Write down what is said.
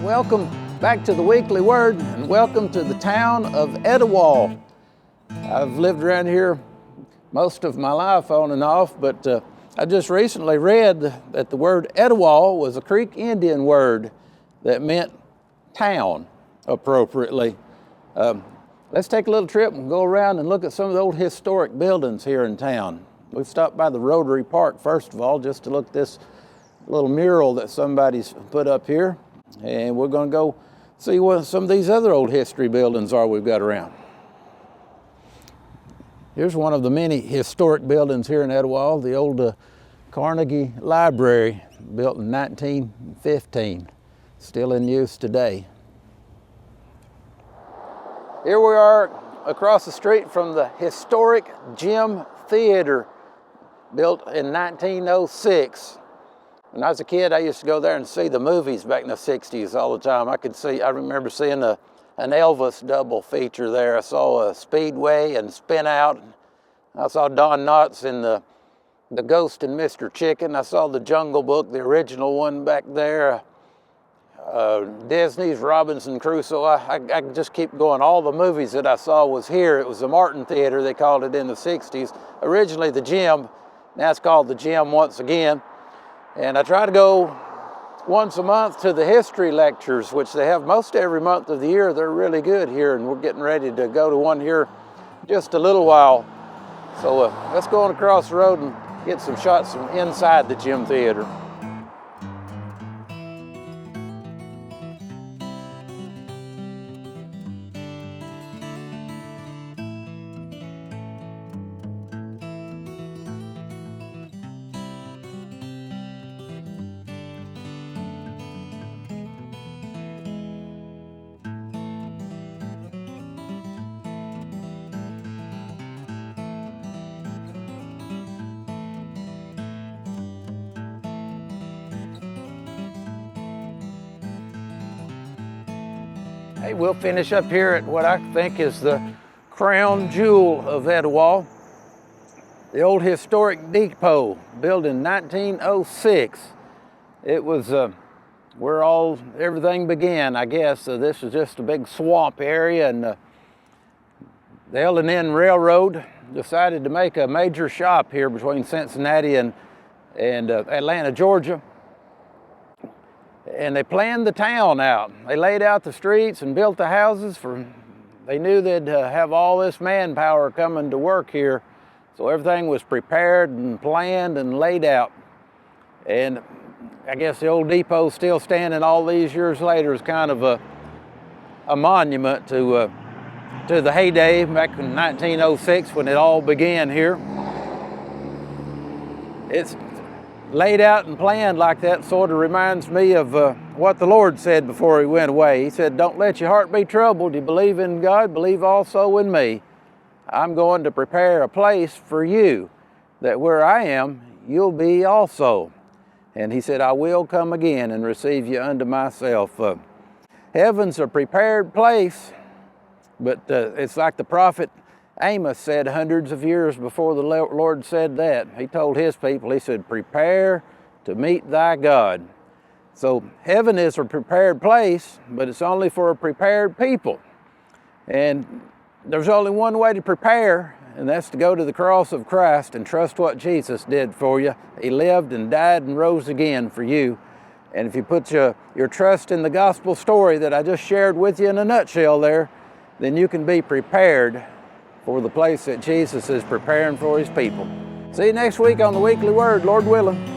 welcome back to the Weekly Word, and welcome to the town of Etowah. I've lived around here most of my life on and off, but I just recently read that the word Etowah was a Creek Indian word that meant town appropriately. Let's take a little trip and go around and look at some of the old historic buildings here in town. We've stopped by the Rotary Park first of all, just to look at this little mural that somebody's put up here. And we're going to go see what some of these other old history buildings are we've got around. Here's one of the many historic buildings here in Etowah, the old Carnegie Library, built in 1915, still in use today. Here we are across the street from the historic Gym Theater, built in 1906. When I was a kid, I used to go there and see the movies back in the 60s all the time. I remember seeing an Elvis double feature there. I saw Speedway and Spin Out. I saw Don Knotts in the Ghost and Mr. Chicken. I saw the Jungle Book, the original one back there. Disney's Robinson Crusoe. I just keep going. All the movies that I saw was here. It was the Martin Theater, they called it in the 60s. Originally the Gym, now it's called the Gym once again. And I try to go once a month to the history lectures, which they have most every month of the year. They're really good here, and we're getting ready to go to one here just a little while. So let's go on across the road and get some shots from inside the Gym Theater. Hey, we'll finish up here at what I think is the crown jewel of Etowah, the old historic depot, built in 1906. It was where everything began, I guess. This was just a big swamp area, and the L&N Railroad decided to make a major shop here between Cincinnati and Atlanta, Georgia. And they planned the town out. They laid out the streets and built the houses. They knew they'd have all this manpower coming to work here. So everything was prepared and planned and laid out. And I guess the old depot still standing all these years later is kind of a monument to the heyday back in 1906 when it all began here. It's laid out and planned like that sort of reminds me of what the Lord said before he went away. He said, "Don't let your heart be troubled. You believe in God, believe also in me. I'm going to prepare a place for you, that where I am, you'll be also." And he said, "I will come again and receive you unto myself." Heaven's a prepared place, but it's like the prophet Amos said hundreds of years before the Lord said that. He told his people, he said, "Prepare to meet thy God." So heaven is a prepared place, but it's only for a prepared people. And there's only one way to prepare, and that's to go to the cross of Christ and trust what Jesus did for you. He lived and died and rose again for you. And if you put your trust in the gospel story that I just shared with you in a nutshell there, then you can be prepared for the place that Jesus is preparing for his people. See you next week on the Weekly Word, Lord willing.